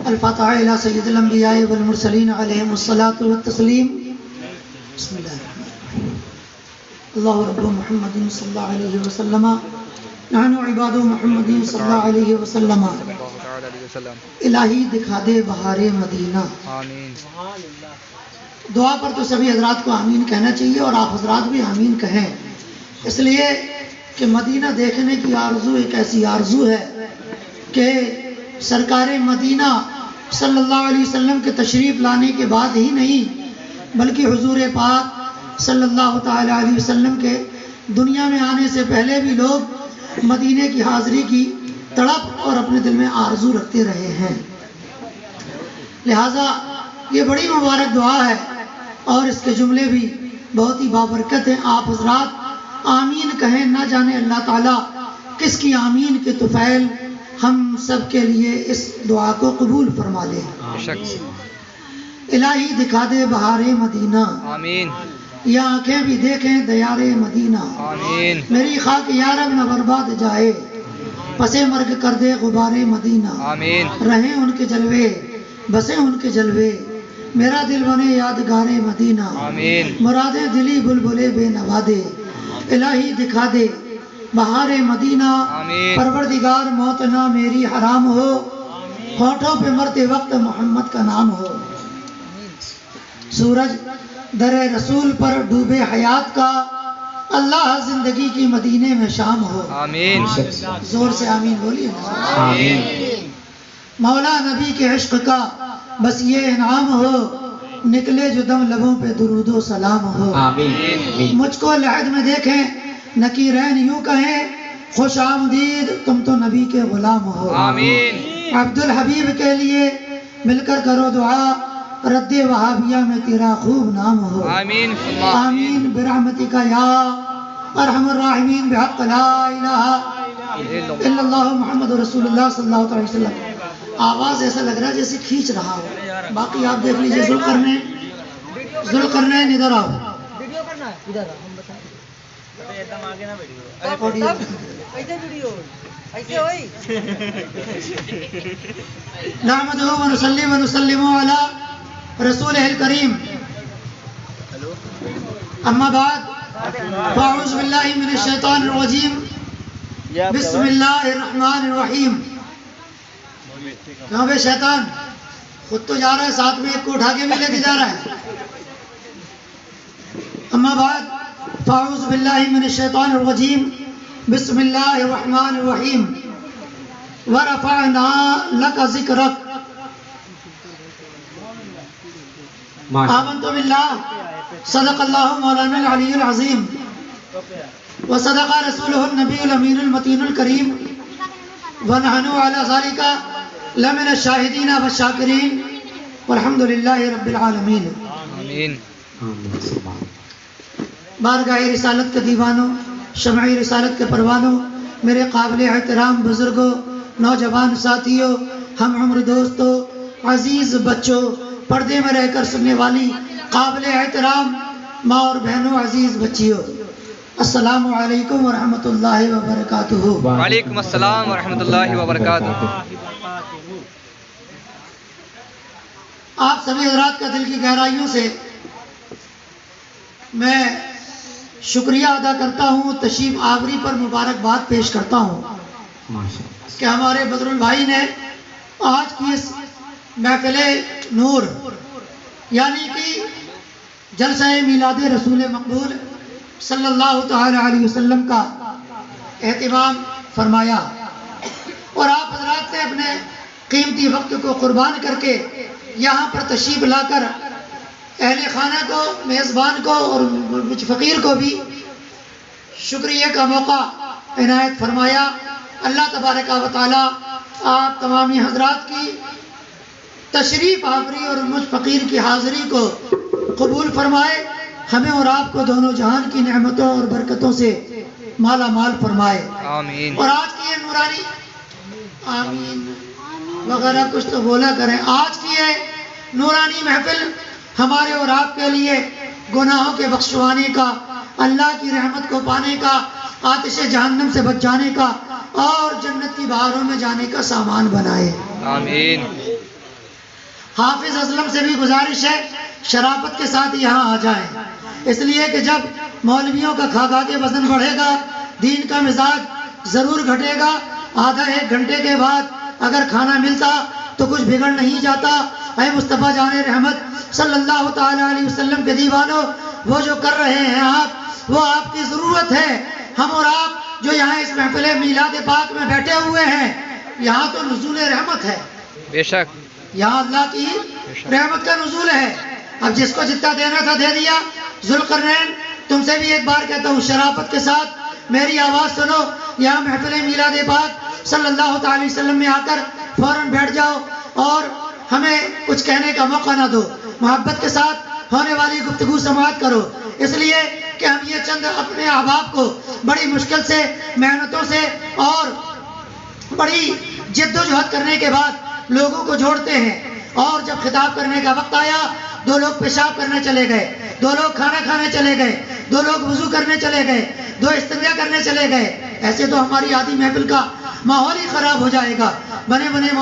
الفاتحہ الی سید الانبیاء والمرسلین علیہم الصلاۃ والتسلیم. بسم اللہ الرحمن الرحیم. اللہ رب محمد صلی اللہ علیہ وسلم نحن عباد محمد صلی اللہ علیہ وسلم. الہی دکھا دے بہار مدینہ. آمین. دعا پر تو سبھی حضرات کو آمین کہنا چاہیے اور آپ حضرات بھی آمین کہیں، اس لیے کہ مدینہ دیکھنے کی آرزو ایک ایسی آرزو ہے کہ سرکار مدینہ صلی اللہ علیہ وسلم کے تشریف لانے کے بعد ہی نہیں بلکہ حضور پاک صلی اللہ تعالی علیہ وسلم کے دنیا میں آنے سے پہلے بھی لوگ مدینے کی حاضری کی تڑپ اور اپنے دل میں آرزو رکھتے رہے ہیں. لہٰذا یہ بڑی مبارک دعا ہے اور اس کے جملے بھی بہت ہی بابرکت ہیں. آپ حضرات آمین کہیں، نہ جانے اللہ تعالیٰ کس کی آمین کے طفیل ہم سب کے لیے اس دعا کو قبول فرما لے. الہی دکھا دے بہار مدینہ. آمین. یہ آنکھیں بھی دیکھیں دیار مدینہ. آمین. میری خاک یارب نہ برباد جائے، پسے مرگ کر دے غبار مدینہ. آمین. رہیں ان کے جلوے بسیں ان کے جلوے، میرا دل بنے یادگار مدینہ. آمین. مرادیں دلی بلبلے بے نوا دے، الہی دکھا دے بہار مدینہ. آمین. پروردگار موت نہ میری حرام ہو، ہونٹوں پہ مرتے وقت محمد کا نام ہو. سورج در رسول پر ڈوبے حیات کا، اللہ زندگی کی مدینے میں شام ہو. آمین. زور سے آمین بولیے. آمین. مولا نبی کے عشق کا بس یہ انعام ہو، نکلے جو دم لبوں پہ درود و سلام ہو. آمین. مجھ کو لحد میں دیکھیں نکیرین یوں کہیں، خوش آمدید تم تو نبی کے غلام ہو. آمین. عبد الحبیب کے لیے مل کر کرو دعا، رد وہابیہ میں تیرا خوب نام ہو. آمین. آمین برحمتک یا ارحم الراحمین بحق لا الہ الا اللہ محمد رسول اللہ صلی اللہ علیہ وسلم. آواز ایسا لگ رہا ہے جیسے کھینچ رہا ہو، باقی آپ دیکھ لیجیے. ذوالقرنین ادھر آؤ. نحمدہ ونصلی ونسلم علی رسولہ الکریم. اما بعد فاعوذ باللہ من الشیطان الرجیم. بسم اللہ الرحمن الرحیم. کہاں بے شیطان خود تو جا رہا ہے، ساتھ میں ایک کو اٹھا کے بھی لے کے جا رہا ہے. اما بعد فاعوذ باللہ من الشیطان الرجیم. بسم اللہ الرحمن الرحیم. ورفعنا لک ذکرک. آمنت باللہ صدق اللہ مولانا العلی العظیم وصدق رسولہ النبی الامین المتین الکریم ونحن علی ذالک لمن الشاہدین والشاکرین والحمد للہ رب العالمین. آمین. بارگاہ رسالت کے دیوانوں، شمعی رسالت کے پروانوں، میرے قابل احترام بزرگوں، نوجوان ساتھیوں، ہم عمر دوستوں، عزیز بچوں، پردے میں رہ کر سننے والی قابل احترام ماں اور بہنوں، عزیز بچیوں، السلام علیکم ورحمۃ اللہ وبرکاتہ. وعلیکم السلام ورحمۃ اللہ وبرکاتہ. آپ سبھی حضرات کا دل کی گہرائیوں سے میں شکریہ ادا کرتا ہوں، تشریف آوری پر مبارکباد پیش کرتا ہوں کہ ہمارے بدر البھائی نے آج کی اس محفل نور یعنی کہ جلسہ میلاد رسول مقبول صلی اللہ تعالی علیہ وسلم کا اہتمام فرمایا، اور آپ حضرات نے اپنے قیمتی وقت کو قربان کر کے یہاں پر تشریف لا کر اہل خانہ کو، میزبان کو اور مجھ فقیر کو بھی شکریہ کا موقع عنایت فرمایا. اللہ تبارک و تعالی آپ تمامی حضرات کی تشریف آوری اور مجھ فقیر کی حاضری کو قبول فرمائے، ہمیں اور آپ کو دونوں جہان کی نعمتوں اور برکتوں سے مالا مال فرمائے. آمین. اور آج کی یہ نورانی آمین وغیرہ کچھ تو بولا کریں. آج کی یہ نورانی محفل ہمارے اور آپ کے لیے گناہوں کے بخشوانے کا، اللہ کی رحمت کو پانے کا، آتش جہنم سے بچ جانے کا اور جنت کی بہاروں میں جانے کا سامان بنائے. آمین. حافظ اسلم سے بھی گزارش ہے شرافت کے ساتھ یہاں آ جائیں، اس لیے کہ جب مولویوں کا کھا کے وزن بڑھے گا، دین کا مزاج ضرور گھٹے گا۔ آدھا ایک گھنٹے کے بعد اگر کھانا ملتا تو کچھ بگڑ نہیں جاتا۔ اے مصطفیٰ جان رحمت صلی اللہ تعالی علیہ وسلم کے دیوانوں، وہ جو کر رہے ہیں آپ، وہ آپ کی ضرورت ہے۔ ہم اور آپ جو یہاں اس محفل میلاد پاک میں بیٹھے ہوئے ہیں، یہاں تو نزول رحمت ہے، بے شک، یہاں اللہ کی رحمت کا نزول ہے۔ اب جس کو جتنا دینا تھا دے دیا۔ ذوالقرنین، تم سے بھی ایک بار کہتا ہوں، شرافت کے ساتھ میری آواز سنو، یہاں محفل میلاد پاک صلی اللہ تعالی وسلم میں آ کر فوراً بیٹھ جاؤ اور ہمیں کچھ کہنے کا موقع نہ دو۔ محبت کے ساتھ ہونے والی گفتگو سماعت کرو، اس لیے کہ ہم یہ چند اپنے احباب کو بڑی مشکل سے، محنتوں سے اور بڑی جد و جہد کرنے کے بعد لوگوں کو جوڑتے ہیں، اور جب خطاب کرنے کا وقت آیا، 2 لوگ پیشاب کرنے چلے گئے، 2 لوگ کھانا کھانے چلے گئے، 2 لوگ وضو کرنے چلے گئے، 2 استنجا کرنے چلے گئے۔ ایسے تو ہماری آدھی محفل کا ماحول ہی خراب ہو جائے گا۔ بنے بنائے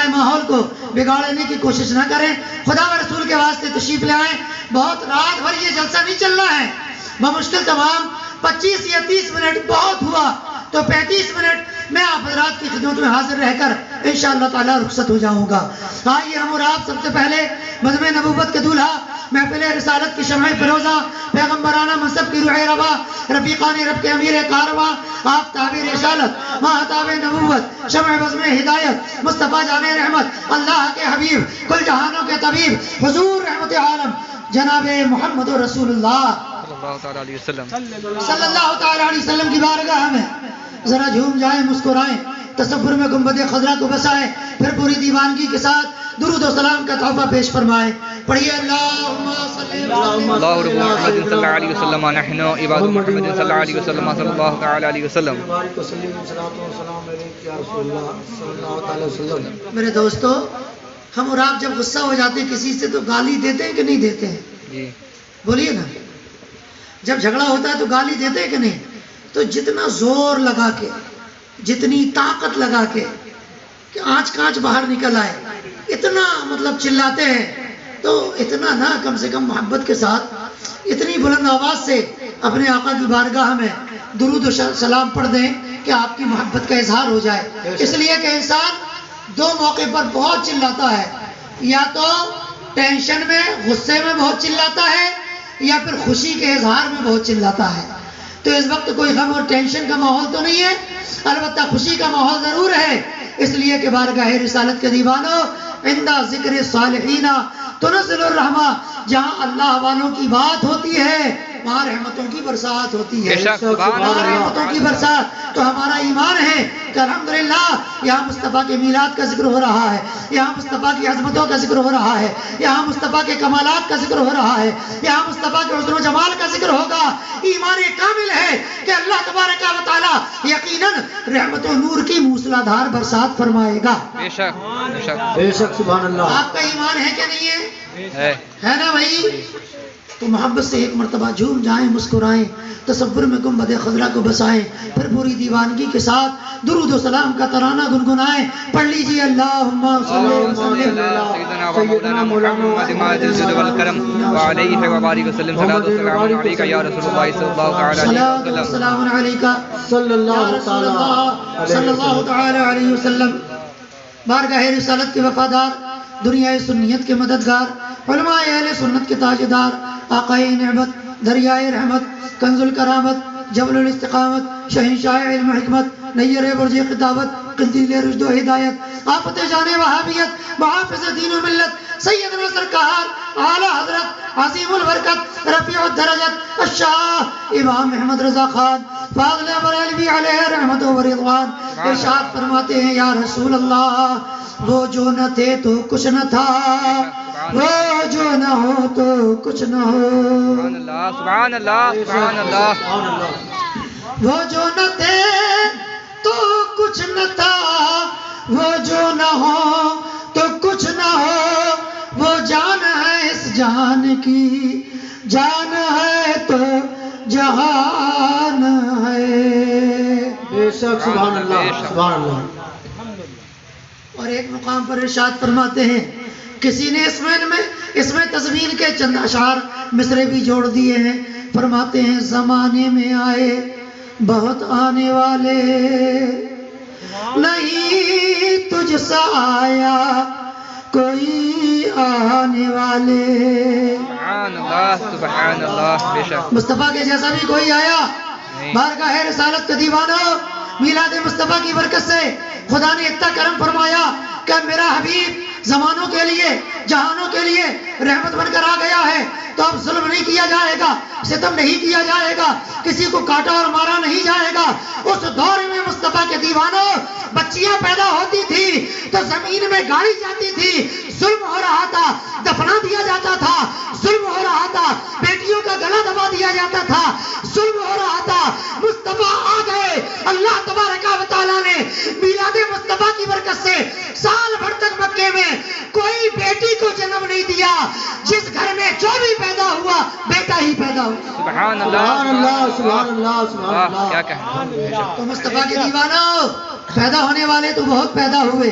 ماحول کو بگاڑنے کی کوشش نہ کریں۔ خدا و رسول کے واسطے تشریف لے آئیں۔ بہت رات بھر یہ جلسہ نہیں چلنا ہے، بمشکل تمام 25 یا 30 منٹ بہت ہوا تو 35 منٹ میں آپ حضرات کی خدمت میں حاضر رہ کر انشاءاللہ تعالی رخصت ہو جاؤں گا۔ آئیے ہم اور آپ سب سے پہلے بزم نبوت کے دولہا، محفل رسالت کی شمع فروزہ، پیغمبرانہ منصب کی روح روا، رفیقان رب کے امیر کارواں، آپ تعبیر رسالت، ماہتاب نبوت، شمع بزم ہدایت، مصطفیٰ جان رحمت، اللہ کے حبیب، کل جہانوں کے طبیب، حضور رحمت عالم جناب محمد رسول اللہ صلی اللہ تعالی علیہ وسلم کی بارگاہ میں ذرا جھوم جائیں، مسکرائیں، تصور میں گنبد خضرا کو بسائیں، پھر پوری دیوانگی کے ساتھ درود و سلام کا تحفہ پیش فرمائیں۔ پڑھیے اللہم صلی اللہ رب محمد صلی اللہ علیہ وسلم، نحن عباد محمد صلی اللہ علیہ وسلم، صلی اللہ تعالی علیہ وسلم۔ میرے دوستو، ہم اور آپ جب غصہ ہو جاتے ہیں کسی سے تو گالی دیتے ہیں کہ نہیں دیتے ہیں؟ جی بولیے نا، جب جھگڑا ہوتا ہے تو گالی دیتے ہیں کہ نہیں؟ تو جتنا زور لگا کے، جتنی طاقت لگا کے کہ آنچ کانچ باہر نکل آئے، اتنا مطلب چلاتے ہیں، تو اتنا نہ، کم سے کم محبت کے ساتھ اتنی بلند آواز سے اپنے آقا کی بارگاہ میں درود و سلام پڑھ دیں کہ آپ کی محبت کا اظہار ہو جائے۔ اس لیے کہ انسان 2 موقع پر بہت چلاتا ہے، یا تو ٹینشن میں، غصے میں بہت چلاتا ہے، یا پھر خوشی کے اظہار میں بہت چلاتا ہے۔ تو اس وقت کوئی غم اور ٹینشن کا ماحول تو نہیں ہے، البتہ خوشی کا ماحول ضرور ہے، اس لیے کہ بارگاہ رسالت کے دیوانوں، عند ذکر الصالحین تنزل الرحمہ، جہاں اللہ والوں کی بات ہوتی ہے وہاں رحمتوں کی برسات ہوتی ہے، وہاں رحمتوں کی برسات۔ تو ہمارا ایمان ہے کہ الحمدللہ یہاں مصطفیٰ کے میلاد کا ذکر ہو رہا ہے، یہاں مصطفیٰ کی عظمتوں کا ذکر ہو رہا ہے، یہاں مصطفیٰ کے کمالات کا ذکر ہو رہا ہے، یہاں مصطفیٰ کے حسن و جمال کا ذکر ہوگا۔ ایمان کامل ہے کہ اللہ تبارک و تعالی یقیناً رحمت و نور کی موسلا دھار برسات فرمائے گا۔ بے شک، بے شک، بے شک، سبحان اللہ۔ آپ کا ایمان ہے کہ نہیں ہے؟ ہے نا بھائی؟ تو محبت سے ایک مرتبہ جھوم جائیں، مسکرائیں، تصور میں گنبد خضرا کو بسائیں، پھر پوری دیوانگی کے ساتھ درود و سلام کا ترانہ گنگنائیں۔ پڑھ لیجیے اللہم صلی سیدنا و مولانا محمد ماجد الجود والکرم وعلیہ وبارک وسلم، صلاۃ و سلام علیکہ یا رسول اللہ صلی اللہ تعالی علیہ وسلم، السلام علیکہ صلی اللہ صلی اللہ تعالی علیہ وسلم۔ بارگاہ رسالت کے وفادار، دنیا سنیت کے مددگار، علماء اہل سنت کے تاجدار، آقائے نعمت، دریائے رحمت، کنز الکرامت، جبل الاستقامت، شہنشاہ علم حکمت، نیر برج خطابت، قندیل رشد و ہدایت، آفت جان وہابیت، محافظ دین و ملت، سیدنا سرکار اعلیٰ حضرت عظیم البرکت رفیع الدرجت الشاہ امام محمد رضا خان فاضل بریلوی علیہ رحمت و رضوان ارشاد فرماتے ہیں، یا رسول اللہ، وہ جو نہ تھے تو کچھ نہ تھا، وہ جو نہ ہو تو کچھ نہ ہو، سبحان اللہ، سبحان اللہ، سبحان اللہ۔ وہ جو نہ تھے تو کچھ نہ تھا، وہ جو نہ ہو تو کچھ نہ ہو، وہ جان ہے اس جان کی، جان ہے تو جہان ہے۔ بے شک، سبحان اللہ، سبحان اللہ۔ اور ایک مقام پر ارشاد فرماتے ہیں، کسی نے اس میں تزمین کے چند اشعار مصرے بھی جوڑ دیے ہیں. فرماتے ہیں زمانے میں آئے بہت آنے والے، نہیں تجھ سا آیا کوئی آنے والے. سبحان اللہ سبحان اللہ. بے شک مصطفیٰ کے جیسا بھی کوئی آیا؟ بارگاہ رسالت کے دیوانوں، میلاد مصطفیٰ کی برکت سے خدا نے اتنا کرم فرمایا کہ میرا حبیب زمانوں کے لیے، جہانوں کے لیے رحمت بن کر آ گیا ہے. تو اب ظلم نہیں کیا جائے گا، ستم نہیں کیا جائے گا، کسی کو کاٹا اور مارا نہیں جائے گا. اس دور میں مصطفیٰ کے دیوانوں، بچیاں پیدا ہوتی تھی تو زمین میں گاڑی جاتی تھی، ظلم ہو رہا تھا، دفنا دیا جاتا تھا، ظلم ہو رہا تھا، بیٹیوں کا گلا دبا دیا جاتا تھا، ظلم ہو رہا تھا. مصطفیٰ آ گئے. اللہ تبارک و تعالیٰ نے میلاد مصطفیٰ کی برکت سے سال بھر تک مکے میں کوئی بیٹی کو جنم نہیں دیا. جس گھر میں جو بھی پیدا ہوا بیٹا ہی پیدا ہوا. سبحان اللہ سبحان اللہ سبحان اللہ سبحان واہ، اللہ. کیا کہیں. تو مصطفیٰ کے دیوانوں، پیدا ہونے والے تو بہت پیدا ہوئے،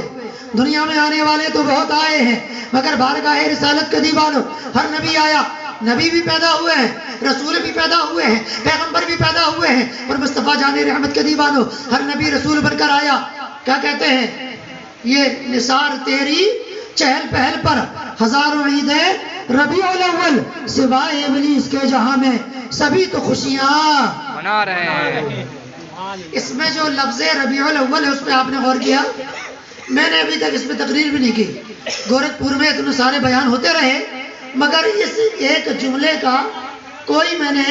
دنیا میں آنے والے تو بہت آئے ہیں، مگر بارگاہ رسالت کے دیوانوں ہر نبی آیا، نبی بھی پیدا ہوئے ہیں، رسول بھی پیدا ہوئے ہیں، پیغمبر بھی پیدا ہوئے ہیں. اور مصطفیٰ جان رحمت کے دیوانوں ہر نبی رسول بن کر آیا. کیا کہتے ہیں؟ یہ نثار تیری چہل پہل پر ہزاروں عیدیں ربیع الاول، سوائے ابلیس کے جہاں میں سبھی تو خوشیاں منا رہے ہیں. اس میں جو لفظ ربیع الاول ہے اس پہ آپ نے غور کیا؟ میں نے ابھی تک اس پہ تقریر بھی نہیں کی. گورکھپور میں اتنے سارے بیان ہوتے رہے مگر اس ایک جملے کا کوئی میں نے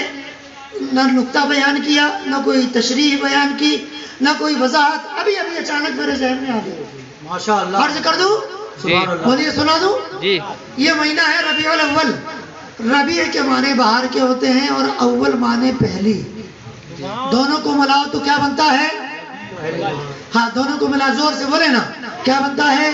نہ نقطہ بیان کیا، نہ کوئی تشریح بیان کی، نہ کوئی وضاحت. ابھی اچانک میرے ذہن میں آ گئی. ماشاء اللہ. عرض کر دوں، سبحان اللہ. بولیے سنا دوں. جی یہ مہینہ ہے ربیع الاول. ربیع کے معنی بہار کے ہوتے ہیں اور اول معنی پہلی. دونوں کو ملاؤ تو کیا بنتا ہے؟ ہاں دونوں کو ملا، زور سے بولے نا، کیا بنتا ہے؟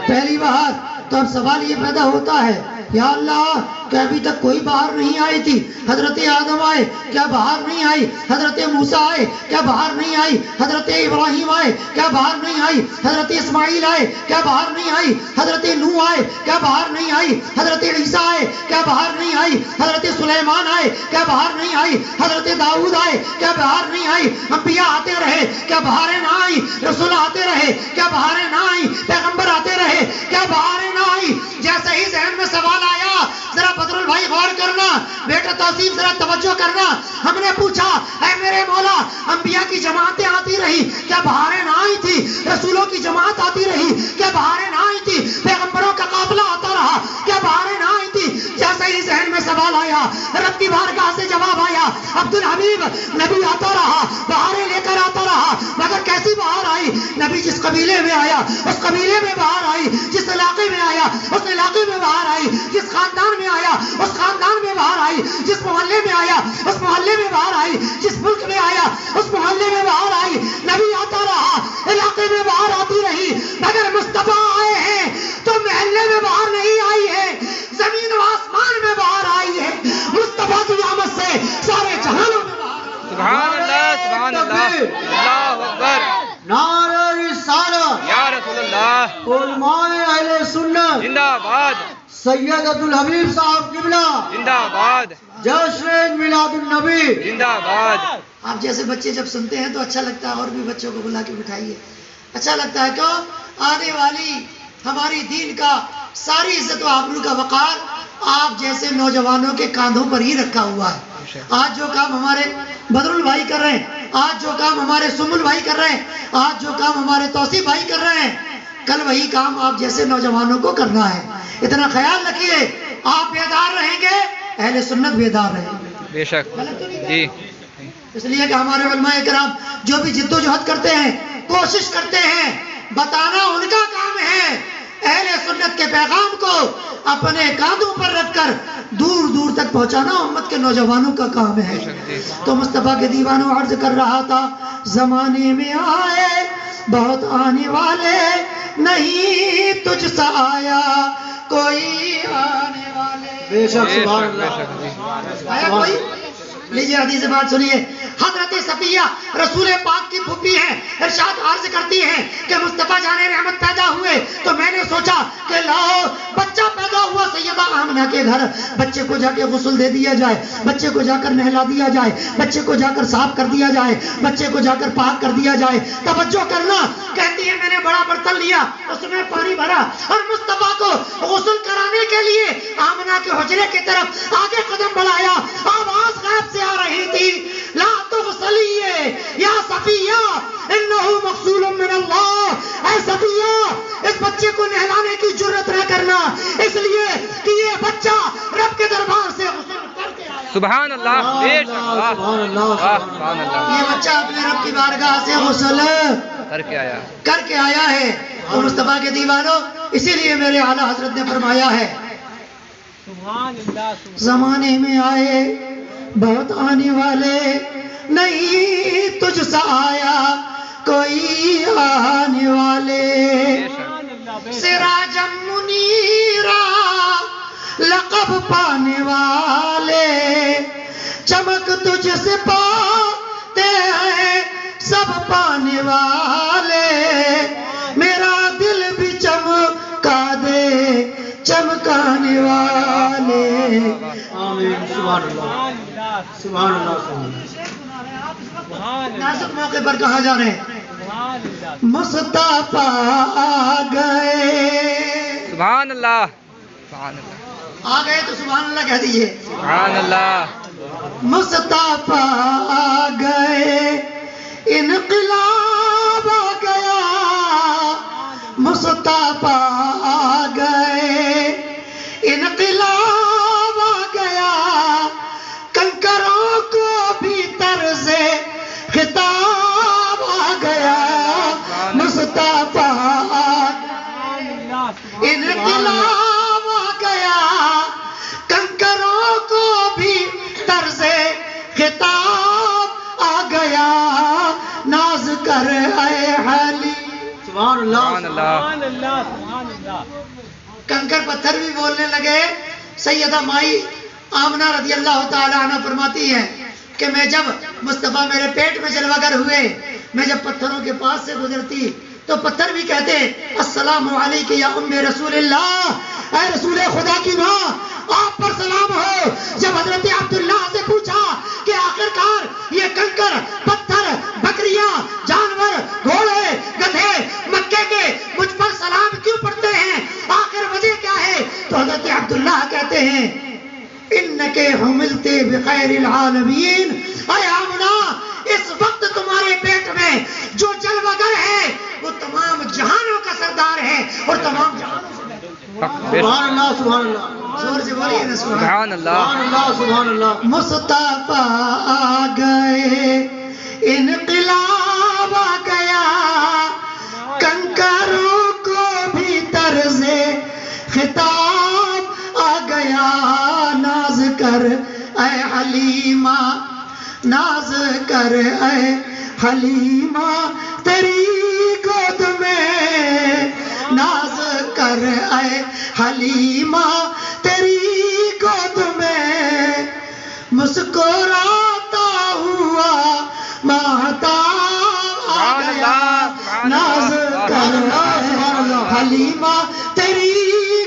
پہلی بہار. تو اب سوال یہ پیدا ہوتا ہے یا اللہ کہ ابھی تک کوئی بہار نہیں آئی تھی. حضرت آدم آئے، کیا بہار نہیں آئی؟ حضرت موسیٰ آئے، کیا بہار نہیں آئی؟ حضرت ابراہیم آئے، کیا بہار نہیں آئی؟ حضرت اسماعیل آئے، کیا بہار نہیں آئی؟ حضرت نوح آئے، کیا بہار نہیں آئی؟ حضرت عیسیٰ آئے، کیا بہار نہیں آئی؟ حضرت سلیمان آئے، کیا بہار نہیں آئی؟ حضرت داؤد آئے، کیا بہار نہیں آئی؟ انبیاء آتے رہے، کیا بہاریں نہ آئی؟ رسول آتے رہے، کیا بہاریں نہ آئی؟ پیغمبر آتے رہے، کیا بہاریں نہ آئی؟ جیسے ہی ذہن میں سوال آیا، ذرا بدر البھائی غور کرنا، بیٹا توصیف ذرا توجہ کرنا. ہم نے پوچھا اے میرے مولا، انبیاء کی جماعتیں آتی رہی، کیا بہاریں نہ آئی تھی؟ رسولوں کی جماعت آتی رہی، کیا بہاریں نہ آئی تھی؟ پیغمبروں کا قافلہ آتا رہا، کیا بہاریں نہ آئی تھی؟ جیسے ہی ذہن میں سوال آیا، رب کی بارگاہ سے جواب آیا. عبد الحبیب نبی آتا رہا، بہاریں لے کر آتا رہا، مگر کیسی بہار آئی؟ نبی جس قبیلے میں آیا اس قبیلے میں بہار آئی، جس علاقے میں آیا اس علاقے میں بہار آئی، جس خاندان میں آیا اس خاندان میں بہار آئی، جس محلے میں آیا اس محلے میں بہار آئی، جس ملک میں آیا اس محلے میں بہار آئی. نبی آتا رہا، علاقے میں بہار آتی رہی، مگر مصطفیٰ آئے ہیں تو محلے میں بہار نہیں آئی ہے، زمین و آسمان میں بہار آئی ہے. مصطفیٰ کی آمد سے سارے جہانوں میں بہار آئی. سبحان اللہ سبحان اللہ. اللہ اکبر. نعرہ رسالت. یا رسول اللہ. علماء اہل سنت. زندہ باد. سید عبد الحبیب صاحب قبلہ. زندہ باد. جشن میلاد النبی. زندہ باد. آپ جیسے بچے جب سنتے ہیں تو اچھا لگتا ہے، اور بھی بچوں کو بلا کے بٹھائیے. اچھا لگتا ہے کیوں؟ آنے والی ہماری دین کا ساری عزت و آبرو کا وقار آپ جیسے نوجوانوں کے کاندھوں پر ہی رکھا ہوا ہے. آج جو کام ہمارے بدر البھائی کر رہے ہیں، آج جو کام ہمارے سمل بھائی کر رہے ہیں، آج جو کام ہمارے توصیف بھائی کر رہے ہیں، کل وہی کام آپ جیسے نوجوانوں کو کرنا ہے. اتنا خیال رکھیے، آپ بیدار رہیں گے، اہل سنت بیدار رہیں گے. بے شک. غلط تو نہیں کہا؟ جی اس لیے کہ ہمارے علماء کرام جو بھی جد و جہد کرتے ہیں، کوشش کرتے ہیں، بتانا ان کا کام ہے. اہل سنت کے پیغام کو اپنے کاندھوں پر رکھ کر دور دور تک پہنچانا امت کے نوجوانوں کا کام ہے. تو مصطفیٰ کے دیوانوں عرض کر رہا تھا، زمانے میں آئے بہت آنے والے، نہیں تجھ سا آیا کوئی آنے والے. بے شک بے سبحان شک بے اللہ. شک. جی آیا کوئی؟ لیجیے حدیث بات سنیے. حضرت صفیہ کیا رسول پاک کی پھوپھی ہیں، ارشاد عرض کرتی ہیں کہ مصطفیٰ جان رحمت پیدا ہوئے تو میں نے سوچا کہ لاؤ بچہ پیدا ہوا سیدہ آمنہ کے گھر، بچے کو جا کے غسل دے دیا جائے، بچے کو جا کر نہلا دیا جائے، بچے کو جا کر صاف کر دیا جائے، بچے کو جا کر پاک کر دیا جائے۔ توجہ کرنا، کہتی ہے میں نے بڑا برتن لیا، اس میں پانی بھرا اور مصطفیٰ کو غسل کرانے کے لیے آمنہ کے حجرے کی طرف آگے قدم بڑھایا، آواز غیب سے آ رہی تھی، لا تغسلیے یا صفیہ انہ مغسول من اللہ، اے صفیہ اس بچے کو نہلانے کی جرت نہ کرنا، اس لیے کہ یہ بچہ رب کے دربار سے غسل کر کے آیا۔ سبحان اللہ، بے شک، واہ سبحان اللہ، سبحان اللہ، یہ بچہ اپنے رب کی بارگاہ سے غسل کر کے آیا ہے۔ تو مصطفیٰ کے دیوانوں، اسی لیے میرے اعلیٰ حضرت نے فرمایا ہے زمانے میں آئے بہت آنے والے، نہیں تجھ سا آیا کوئی آنے والے، سراجم منیرا لقب پانے والے، چمک تجھ سے پاتے ہیں سب پانے والے، میرا دل بھی چمکا دے چمکانے والے۔ آمین، سبحان اللہ، سبحان اللہ، نازک موقع پر کہا جا رہے ہیں مصطفیٰ آ گئے، سبحان اللہ، سبحان اللہ، آ گئے تو سبحان اللہ کہہ دیجئے، سبحان اللہ، مصطفیٰ آ گئے انقلاب آ گیا، مصطفیٰ آ گئے انقلاب آ گیا، کنکروں کو بھی طرز خطاب آ گیا، مصطفیٰ انقلاب آ گیا، کنکروں کو بھی طرز خطاب آ گیا، ناز کر اے حلی، سبحان سبحان اللہ، اللہ، کنکر پتھر بھی بولنے لگے۔ سیدہ مائی آمنہ رضی اللہ تعالیٰ عنہ فرماتی ہے کہ میں جب مصطفیٰ میرے پیٹ میں جلوہ گر ہوئے، میں جب پتھروں کے پاس سے گزرتی تو پتھر بھی کہتے السلام علیکہ یا ام رسول اللہ، اے رسول خدا کی ماں آپ پر سلام ہو۔ جب حضرت عبداللہ سے پوچھا کہ آخرکار یہ کنکر پتھر بکریاں جانور گھوڑے گدھے مکے کے مجھ پر سلام کیوں پڑھتے ہیں، آخر وجہ کیا ہے، تو حضرت عبداللہ کہتے ہیں انکے حملتے بخیر العالمین، اے آمنہ اس وقت تمہارے پیٹ میں جو جلوہ گر ہے وہ تمام جہانوں کا سردار ہے اور تمام جہانوں سے سبحان اللہ، سبحان اللہ، زور سے بولیے نا سبحان اللہ، سبحان اللہ، سبحان اللہ، مصطفیٰ آ گئے انقلاب آ گیا، کنکروں کو بھی طرز خطاب آ گیا، ناز کر اے حلیمہ، ناز کر اے حلیمہ تیری گود میں، ناز کر اے حلیمہ تیری گود میں، مسکراتا ہوا مہتاب آ گیا، ناز کر اے حلیمہ تیری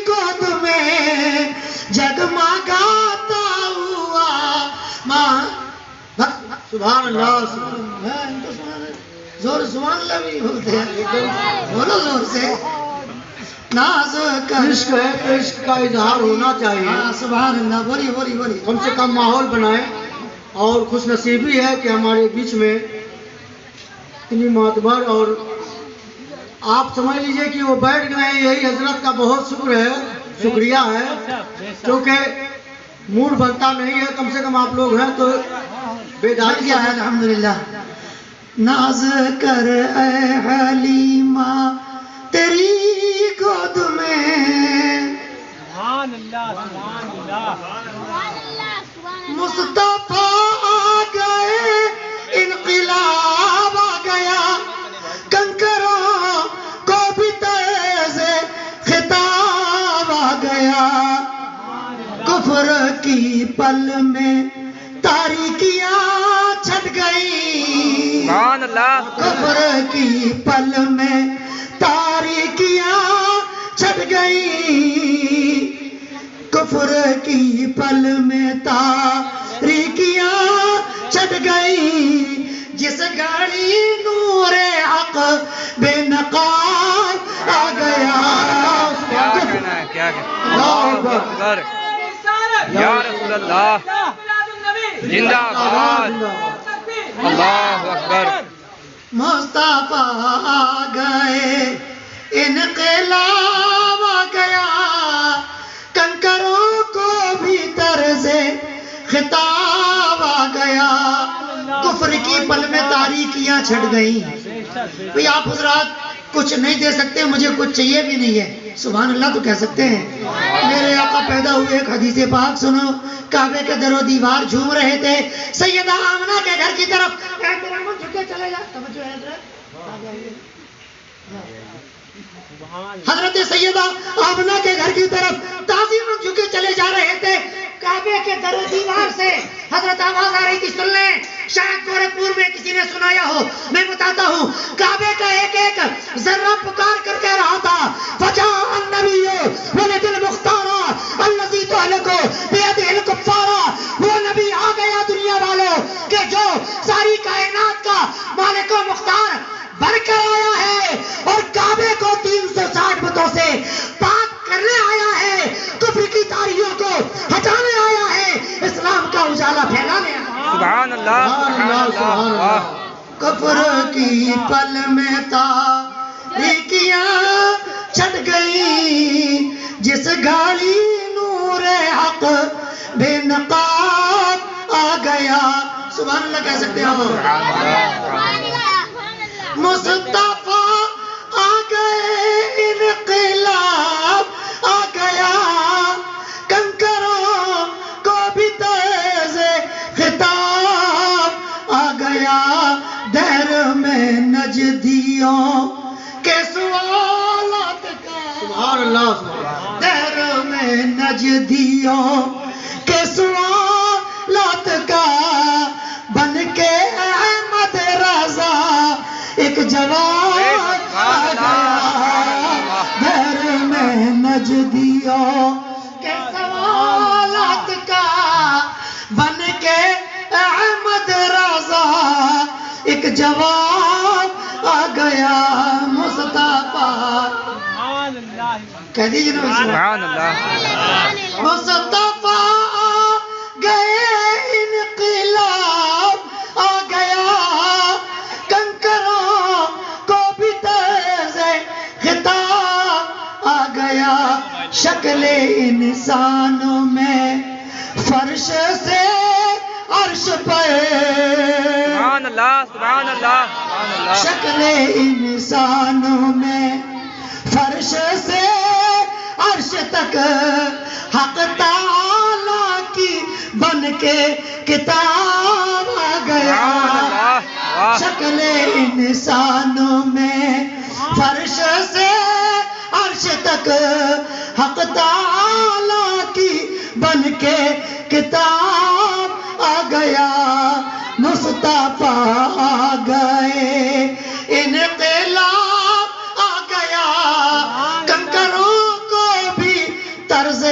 گود میں، جگمگاتا ہوا سبحان اللہ، زور سبحان اللہ بھی بولتے ہیں، بولو زور سے، ناز کر عشق ہے تو عشق کا اظہار ہونا چاہیے، ہاں سبحان اللہ، بولیے بولیے بولیے، کم سے کم ماحول بنائیں، اور خوش نصیبی ہے کہ ہمارے بیچ میں اتنی معتبر، اور آپ سمجھ لیجئے کہ وہ بیٹھ گئے ہیں، یہی حضرت کا بہت شکر ہے، شکریہ ہے، کیونکہ موڈ بنتا نہیں ہے، کم سے کم آپ لوگ ہیں تو بیداری کیا ہے الحمدللہ، ناز کر اے حلیمہ تیری گود میں، مصطفیٰ آ گئے انقلاب آ گیا، کنکروں کو بھی تیز خطاب آ گیا، کفر کی پل میں تاریکیاں چھٹ گئی، سبحان اللہ کفر کی پل میں تاریکیاں چھٹ گئی، کفر کی پل میں تاریکیاں چھٹ گئی، جس گاڑی نور حق بے نقاب آ گیا۔ کیا کہنا ہے، کیا کہنا ہے؟ اللہ اکبر یا رسول اللہ زندہ باد، اللہ اکبر۔ مصطفیٰ آ گئے، انقلاب آ گیا، کنکروں کو بھی طرز خطاب آ گیا، کفر کی پل میں تاریکیاں چھٹ گئیں۔ بھئی آپ حضرات کچھ نہیں دے سکتے، مجھے کچھ چاہیے بھی نہیں ہے، سبحان اللہ تو کہہ سکتے ہیں۔ میرے آقا پیدا ہوئے، ایک حدیث پاک سنو، کعبے کے در و دیوار جھوم رہے تھے، سیدہ آمنہ کے گھر کی طرف احترام جھکے چلے جا، توجہ ہے حضرت، حضرت سیدہ آمنہ کے گھر کی طرف تعظیم جھکے چلے جا رہے تھے، کعبے کے در و دیوار سے حضرت آواز آ رہی تھی، سن لیں، شاید گورکھپور میں کسی نے سنایا ہو، میں بتاتا ہوں، کعبے کا ایک ایک ذرہ پکار کر کہہ رہا تھا، فجاء النبی ولد المختار الذی تہلک بیدہ الکفار، وہ نبی آ گیا دنیا والوں کہ جو ساری کائنات کا مالک و مختار بن کر آیا ہے، اور کعبے کو 360 بتوں سے پاک کرنے آیا ہے، کفر کی تاریخیوں کو ہٹانے آیا ہے، اسلام کا اجالا پھیلانے آیا ہے۔ سبحان اللہ سبحان اللہ، واہ۔ کفر کی پل میں تاریکیاں چھٹ گئی، جس گاڑی نور حق بے نقاب آ گیا، سبحان اللہ کہہ سکتے ہیں آپ۔ مصطفیٰ آ گئے، انقلاب آ گیا، کنکروں کو بھی تیز خطاب آ گیا، دہر میں نجدیوں کے سوالات کا، سبحان اللہ، دہر میں نجدیوں کے سوالات کا، بن کے احمد رضا ایک جواب آ گیا، دہر میں نجدیوں کے سوالات کا، بن کے احمد رضا ایک جواب آ گیا، مصطفیٰ کہہ دیجیے نا، سبحان اللہ مصطفیٰ آ گئے، انقلاب آ گیا، کنکروں کو بھی تیز خطاب آ گیا، شکل انسانوں میں فرش سے عرش پر، سبحان اللہ سبحان اللہ سبحان اللہ، شکل انسانوں میں فرش سے عرش تک، حق تعالیٰ کی بن کے کتاب آ گیا، شکل انسانوں میں فرش سے عرش تک، حق تعالیٰ کی بن کے کتاب آ گیا، مصطفیٰ آ گئے، انقلاب آ گیا، کنکروں کو بھی طرز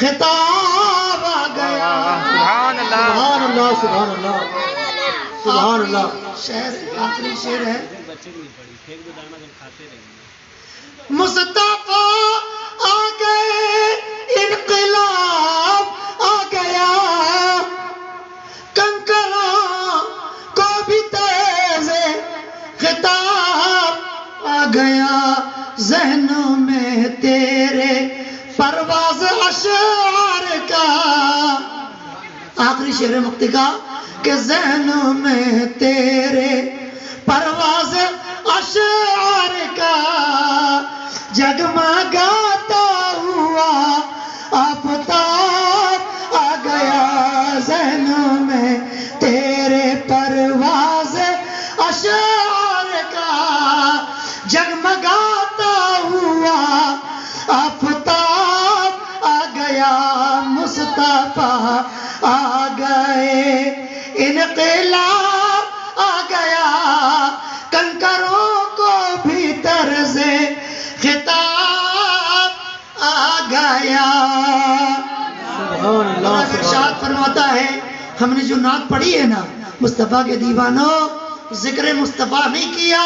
خطاب آ گیا، سبحان اللہ سبحان اللہ، سبحان اللہ، سبحان اللہ۔ شعر آخری شعر ہے، مصطفیٰ آ گئے، انقلاب آ گیا، کنکروں کو بھی تیز خطاب آ گیا، ذہنوں میں تیرے پرواز اشعار کا، آخری شعر مقتی کا کہ ذہنوں میں تیرے پرواز اشعار کا، جگمگاتا ہوا آفتاب آ گیا، ذہنوں میں تیرے پرواز اشعار کا، جگمگاتا ہوا آفتاب آ گیا، مصطفیٰ آ گئے، انقلاب آ بلایا. سبحان اللہ اور ارشاد فرماتا ہے ہم نے جو نعت پڑھی ہے نا مصطفیٰ کے دیوانوں ذکر مصطفیٰ نہیں کیا,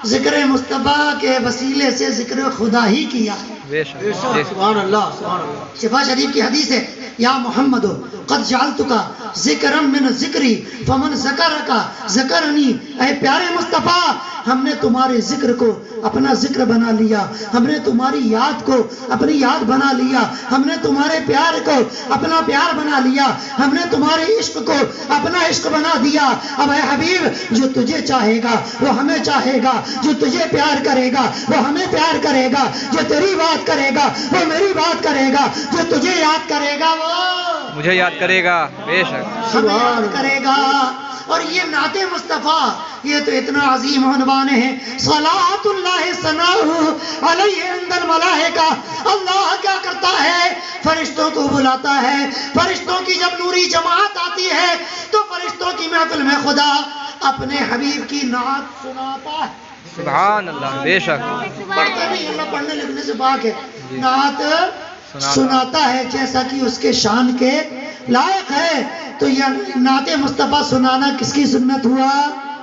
ذکر مصطفیٰ کے وسیلے سے ذکر خدا ہی کیا. بے بے شک شک سبحان اللہ سبحان اللہ. شفا شریف کی حدیث ہے یا محمد قد جعلتک ذکرا من ذکری فمن ذکرک ذکرنی. اے پیارے مصطفیٰ ہم نے تمہارے ذکر کو اپنا ذکر بنا لیا, ہم نے تمہاری یاد کو اپنی یاد بنا لیا, ہم نے تمہارے پیار کو اپنا پیار بنا لیا, ہم نے تمہارے عشق کو اپنا عشق بنا دیا. اب اے حبیب جو تجھے چاہے گا وہ ہمیں چاہے گا, جو تجھے پیار کرے گا وہ ہمیں پیار کرے گا, جو تیری بات کرے گا وہ میری بات کرے گا, جو تجھے یاد کرے گا وہ مجھے یاد کرے گا. بے شک ہمیں یاد کرے گا. اور یہ نعت مصطفیٰ یہ تو اتنا عظیم عنوان ہے. صلاۃ اللہ ثناؤہ علیہ عند الملائکہ. اللہ کیا کرتا ہے فرشتوں کو بلاتا ہے, فرشتوں کی جب نوری جماعت آتی ہے تو فرشتوں کی محفل میں خدا اپنے حبیب کی نعت سناتا ہے. سبحان اللہ. بے شک پڑھتا نہیں, اللہ پڑھنے لکھنے سے پاک ہے. نعت سناتا ہے جیسا کہ اس کے شان کے لائق ہے. تو یہ نعت مصطفیٰ سنانا کس کی سنت ہوا؟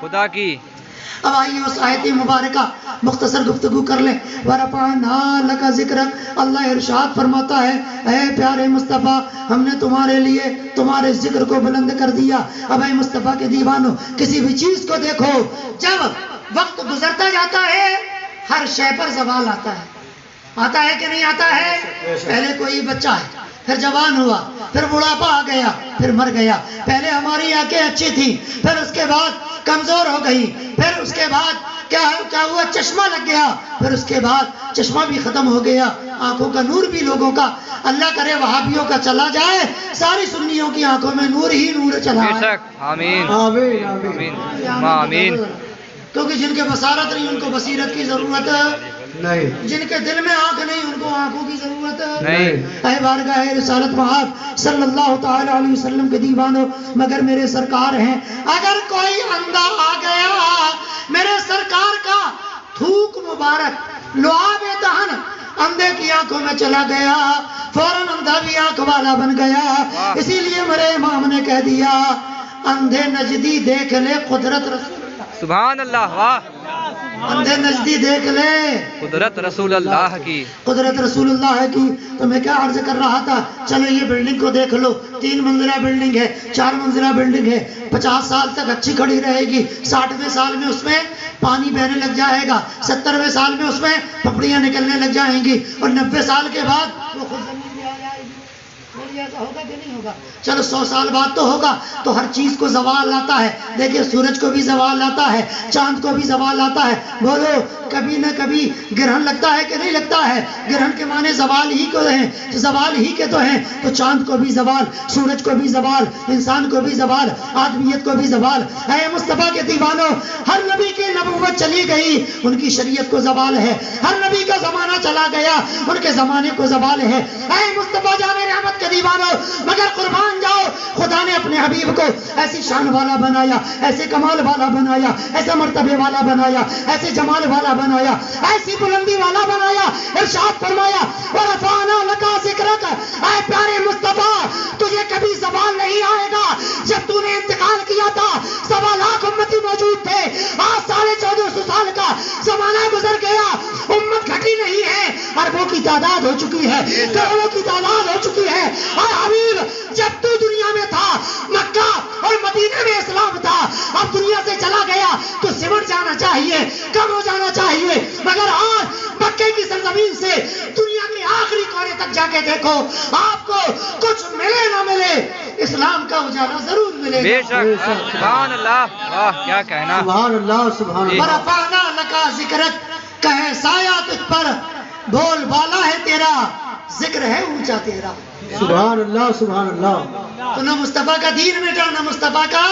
خدا کی. اب آئیے اس آیت مبارکہ مختصر گفتگو کر لیں. وَرَفَعْنَا لَكَ ذِكْرَكَ. اللہ ارشاد فرماتا ہے اے پیارے مصطفیٰ ہم نے تمہارے لیے تمہارے ذکر کو بلند کر دیا. اب اے مصطفیٰ کے دیوانوں کسی بھی چیز کو دیکھو, جب وقت گزرتا جاتا ہے ہر شے پر زوال آتا ہے. آتا ہے کہ نہیں آتا ہے؟ پہلے کوئی بچہ ہے, پھر جوان ہوا, پھر بڑھاپا آ گیا, پھر مر گیا. پہلے ہماری آنکھیں اچھی تھیں, پھر اس کے بعد کمزور ہو گئی, پھر اس کے بعد کیا ہوا چشمہ لگ گیا, پھر اس کے بعد چشمہ بھی ختم ہو گیا, آنکھوں کا نور بھی لوگوں کا اللہ کرے وہابیوں کا چلا جائے, ساری سنیوں کی آنکھوں میں نور ہی نور چلا بے ہے. شک. آمین آمین آمین آمین. آمین. کیونکہ جن کے بصارت نہیں ان کو بصیرت کی ضرورت ہے, نہیں جن کے دل میں آنکھ نہیں ان کو آنکھوں کی ضرورت ہے. نہیں. اے بارگاہ رسالت محمد صلی اللہ تعالی علیہ وسلم کے دیوانوں مگر میرے سرکار ہیں. اگر کوئی اندھا آ گیا میرے سرکار کا تھوک مبارک لعاب دہن اندھے کی آنکھوں میں چلا گیا, فوراً اندھا بھی آنکھ والا بن گیا. اسی لیے میرے امام نے کہہ دیا اندھے نجدی دیکھ لے قدرت رسول اللہ. سبحان اللہ. واہ. اندھے نجدی دیکھ لے قدرت رسول اللہ کی. قدرت رسول اللہ کی. تو میں کیا عرض کر رہا تھا, چلو یہ بلڈنگ کو دیکھ لو, 3 منزلہ بلڈنگ ہے, 4 منزلہ بلڈنگ ہے, 50 سال تک اچھی کھڑی رہے گی, 60ویں سال میں اس میں پانی بہنے لگ جائے گا, 70ویں سال میں اس میں پپڑیاں نکلنے لگ جائیں گی, اور 90 سال کے بعد وہ خود زمین میں آ جائے گی. بولیے ایسا ہوگا کہ نہیں ہوگا؟ چلو 100 سال بعد تو ہوگا. تو ہر چیز کو زوال آتا ہے. دیکھیے سورج کو بھی زوال آتا ہے, چاند کو بھی زوال آتا ہے. بولو کبھی نہ کبھی گرہن لگتا ہے کہ نہیں لگتا ہے؟ گرہن کے معنی زوال ہی کو ہیں, زوال ہی کے تو ہیں. تو چاند کو بھی زوال, سورج کو بھی زوال, انسان کو بھی زوال, آدمیت کو بھی زوال. اے مصطفیٰ کے دیوانوں ہر نبی کی نبوت چلی گئی, ان کی شریعت کو زوال ہے. ہر نبی کا زمانہ چلا گیا, ان کے زمانے کو زوال ہے. اے مصطفیٰ جان رحمت کے دیوانوں مگر قربان جاؤ خدا نے اپنے حبیب کو ایسی شان والا بنایا, ایسے کمال والا بنایا, ایسے مرتبے والا بنایا, ایسے جمال والا بنایا, ایسی بلندی والا بنایا. ارشاد فرمایا وَرَفَعْنَا لَكَ ذِكْرَكَ. اے پیارے مصطفیٰ تجھے کبھی زوال نہیں آئے گا. جب تو نے انتقال کیا تھا 1.25 لاکھ امتی موجود تھے, آج 1450 سال کا زمانہ گزر گیا, امت گھٹی نہیں ہے, اربوں کی تعداد ہو چکی ہے, کروڑوں کی تعداد ہو چکی ہے. اور حبیب جب تو دنیا میں تھا مکہ اور مدینہ میں اسلام تھا, اب دنیا سے چلا گیا تو سمٹ جانا چاہیے, کم ہو جانا چاہیے. مگر آج مکے کی سرزمین سے دنیا کے آخری کونے تک جا کے دیکھو, آپ کو کچھ ملے نہ ملے اسلام کا اجالا ضرور ملے بے گا. شک. سبحان اللہ. واہ کیا کہنا. سبحان اللہ سبحان اللہ. وَرَفَعْنَا لَكَ ذِكْرَكَ. کہے سایہ تجھ پر, بول بالا ہے تیرا, ذکر ہے اونچا تیرا. سبحان اللہ سبحان اللہ. تو نہ مصطفیٰ کا دین مٹا نہ مصطفیٰ کا,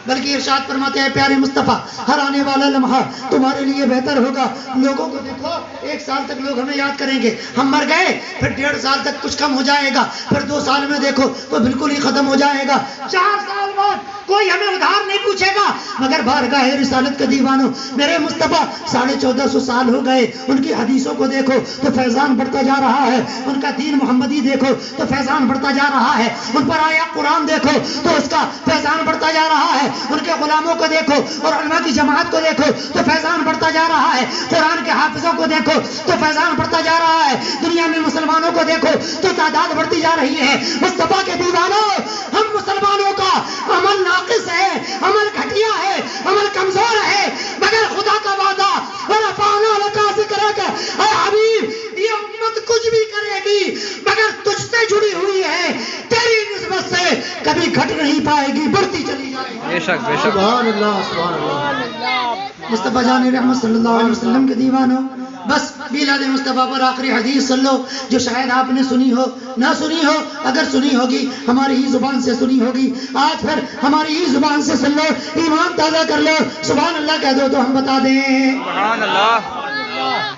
بلکہ ارشاد فرماتے ہیں پیارے مصطفیٰ ہر آنے والا لمحہ تمہارے لیے بہتر ہوگا. لوگوں کو دیکھو 1 سال تک لوگ ہمیں یاد کریں گے, ہم مر گئے پھر 1.5 سال تک کچھ کم ہو جائے گا, پھر 2 سال میں دیکھو تو بالکل ہی ختم ہو جائے گا, 4 سال بعد کوئی ہمیں ادھار نہیں پوچھے گا مگر بارگاہ رسالت کے دیوانوں میرے مصطفیٰ 1450 سال ہو گئے ان کی حدیثوں کو دیکھو تو فیضان بڑھتا جا رہا ہے ان کا دین محمدی دیکھو تو فیضان بڑھتا جا رہا ہے ان پر آیا قرآن دیکھو تو اس کا فیضان بڑھتا جا رہا ہے ان کے غلاموں کو دیکھو اور علماء کی جماعت کو دیکھو تو فیضان بڑھتا جا رہا ہے قرآن کے حافظوں کو دیکھو تو فیضان بڑھتا جا رہا ہے دنیا میں مسلمانوں کو دیکھو تو تعداد بڑھتی جا رہی ہے مصطفیٰ کے دیوانوں ہم مسلمانوں کا عمل ناقص ہے عمل گھٹیا ہے عمل کمزور ہے مگر خدا کا وعدہ ورفعنا لک ذکرک اے حبیب یہ امت کچھ بھی کرے گی مگر تجھ سے جڑی ہوئی ہے تیری نسبت سے کبھی گھٹ نہیں پائے گی بڑھتی چلی جائے گی بے شک بے شک سبحان اللہ سبحان اللہ مصطفیٰ جان رحمت صلی اللہ علیہ وسلم کے دیوانوں بس میلاد مصطفیٰ پر آخری حدیث سن لو جو شاید آپ نے سنی ہو نہ سنی ہو اگر سنی ہوگی ہماری ہی زبان سے سنی ہوگی آج پھر ہماری ہی زبان سے سن لو ایمان تازہ کر لو سبحان اللہ کہہ دو تو ہم بتا دیں سبحان اللہ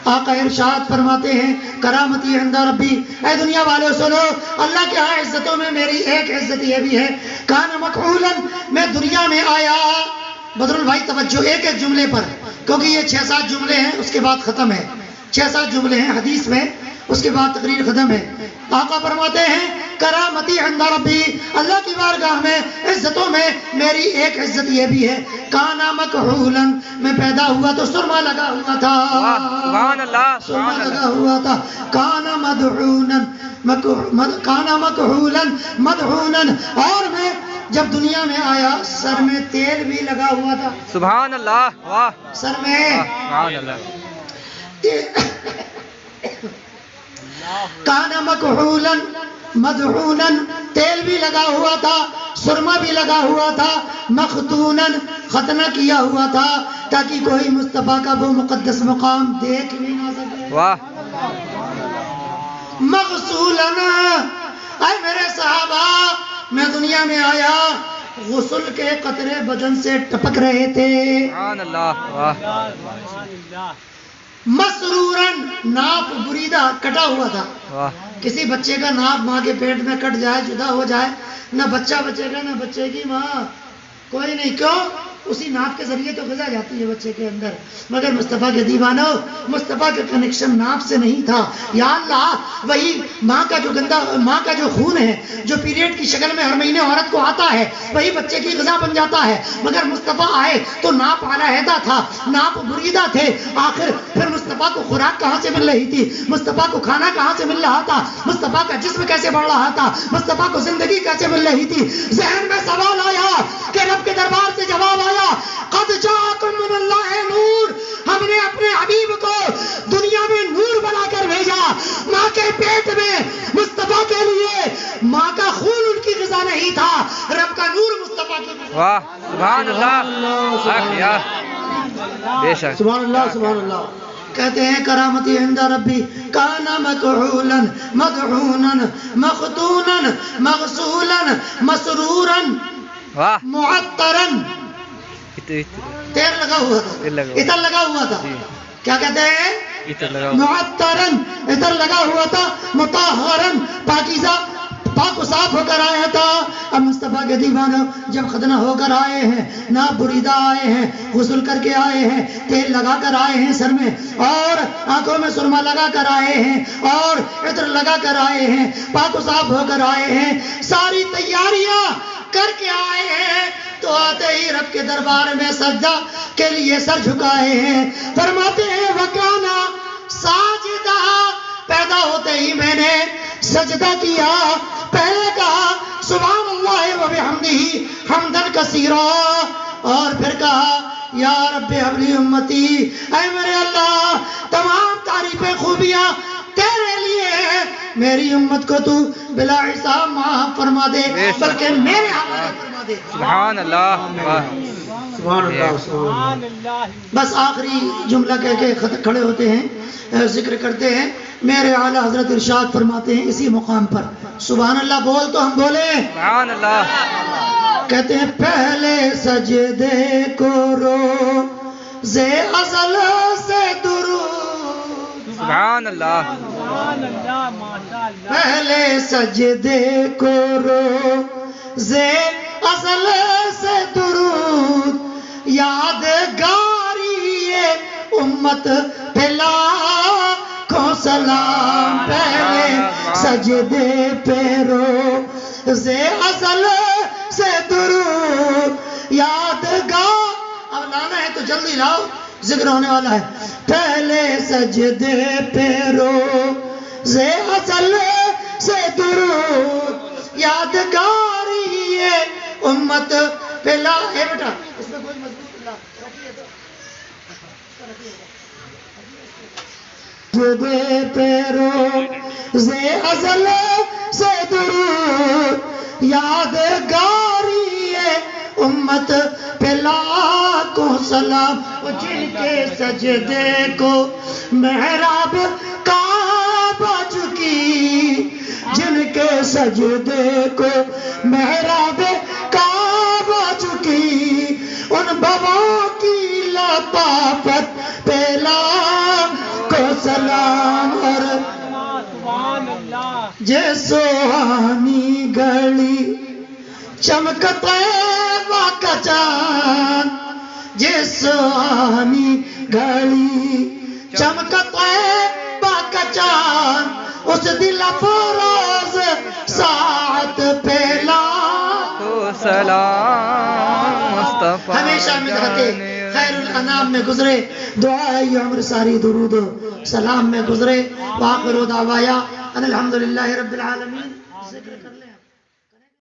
آقا ارشاد فرماتے ہیں کرامتی عند ربی اے دنیا والوں سنو اللہ کے ہاں عزتوں میں میری ایک عزت یہ بھی ہے کان مکحولا میں دنیا میں آیا بدر البھائی توجہ ایک ایک جملے پر کیونکہ یہ 6-7 جملے ہیں اس کے بعد ختم ہے 6-7 جملے ہیں حدیث میں اس کے بعد تقریر ختم ہے آقا فرماتے ہیں کرامتی عند ربی اللہ کی بارگاہ میں عزتوں میں میری ایک عزت یہ بھی ہے کانا مکحولا میں پیدا ہوا تو سرما لگا ہوا تھا سبحان اللہ سرما لگا ہوا تھا کانا مدعونا کانا مکحولا مدعونا اور میں جب دنیا میں آیا سر میں تیل بھی لگا ہوا تھا سبحان اللہ واہ سر میں سبحان اللہ کانا مکحولا مدعونا تیل بھی لگا ہوا تھا سرما بھی لگا ہوا تھا مختونا ختنہ کیا ہوا تھا تاکہ کوئی مصطفیٰ کا وہ مقدس مقام دیکھ بھی نہ سکے واہ مغسولا اے میرے صحابہ میں دنیا میں آیا غسل کے قطرے بدن سے ٹپک رہے تھے سبحان اللہ واہ مسرورن ناپ بریدہ کٹا ہوا تھا واہ کسی بچے کا ناپ ماں کے پیٹ میں کٹ جائے جدا ہو جائے نہ بچہ بچے گا نہ بچے کی ماں کوئی نہیں کیوں اسی ناپ کے ذریعے تو غذا جاتی ہے بچے کے اندر مگر مصطفیٰ کے دیوانوں مصطفیٰ کا کنیکشن ناپ سے نہیں تھا یا اللہ وہی ماں کا جو گندا ماں کا جو خون ہے جو پیریڈ کی شکل میں ہر مہینے عورت کو آتا ہے وہی بچے کی غذا بن جاتا ہے مگر مصطفیٰ آئے تو ناپ علیحدہ تھا ناپ بریدہ تھے آخر پھر مصطفیٰ کو خوراک کہاں سے مل رہی تھی مصطفیٰ کو کھانا کہاں سے مل رہا تھا مصطفیٰ کا جسم کیسے بڑھ رہا تھا مصطفیٰ کو زندگی کیسے مل رہی تھی ذہن میں سوال آیا کہ رب کے دربار سے جواب آیا قد جاءکم من اللہ نور ہم نے اپنے حبیب کو دنیا میں نور بنا کر بھیجا ماں کے پیٹ میں مصطفیٰ کے لیے ماں کا خون ان کی غذا نہیں تھا رب کا نور مصطفیٰ کی غذا واہ سبحان اللہ یا بے شک سبحان اللہ سبحان اللہ کہتے ہیں کرامتی عند ربی کانا مکحولا مدعونا مختونا مغسولا مسرورا واہ معطرا تیل لگا ہوا تھا عطر لگا ہوا تھا کیا کہتے ہیں معطرن عطر لگا ہوا تھا مطہرن پاکیزہ پاک و صاف ہو کر آیا تھا اب مصطفیٰ کے دیوانوں جب ختنہ ہو کر آئے ہیں ناپ بریدہ آئے ہیں غسل کر کے آئے ہیں تیل لگا کر آئے ہیں سر میں اور آنکھوں میں سرما لگا کر آئے ہیں اور عطر لگا کر آئے ہیں پاک و صاف ہو کر آئے ہیں ساری تیاریاں کر کے آئے ہیں تو آتے ہی رب کے دربار میں سجدہ کے لیے سر جھکائے ہیں فرماتے ہیں وکانا ساجدہ پیدا ہوتے ہی میں نے سجدہ کیا پہلے کہا سبحان اللہ و بحمدہ حمدا کثیرا اور پھر کہا یا رب حبلی امتی اے میرے اللہ تمام تعریفیں خوبیاں تیرے لیے ہے میری امت کو تو بلا حساب معاف فرما دے بلکہ میرے حوالے فرما دے سبحان اللہ سبحان اللہ سبحان اللہ بس آخری جملہ کہہ کے کھڑے ہوتے ہیں ذکر کرتے ہیں میرے اعلیٰ حضرت ارشاد فرماتے ہیں اسی مقام پر سبحان اللہ بول تو ہم بولیں سبحان اللہ کہتے ہیں پہلے سجدے کو رو زے ازل سے درود سبحان اللہ پہلے سجدے کو رو زے ازل سے یادگاری امت پہ لاکھوں سلام، پہلے سجدے پہ روز ازل سے درود یادگار. اب لانا ہے تو جلدی لاؤ، ذکر ہونے والا ہے. پہلے سجدے پہ روز ازل سے درود یادگاری امت پہ لا. اے بیٹا اس میں کوئی مضبوط لا رکھیے تو سجدے پہ روز ازل سے درود یادگاری امت پہ لاکھوں سلام. جن کے سجدے کو محراب کعبہ جھکی، جن کے سجدے کو محراب کعبہ جھکی، ان بابوں کی لطافت پہ لاکھوں سلام. اور جے سوہانی گلی چمکتے کا چاند، جے سوہانی گلی چمکتے کا چاند، اس دل فروز ساعت پہ لاکھوں سلام. مصطفیٰ ہمیشہ مدحت خیر الانام میں گزرے، دعائی عمر ساری درود سلام میں گزرے. وآخر دعوایا ان الحمدللہ رب العالمین. ذکر کر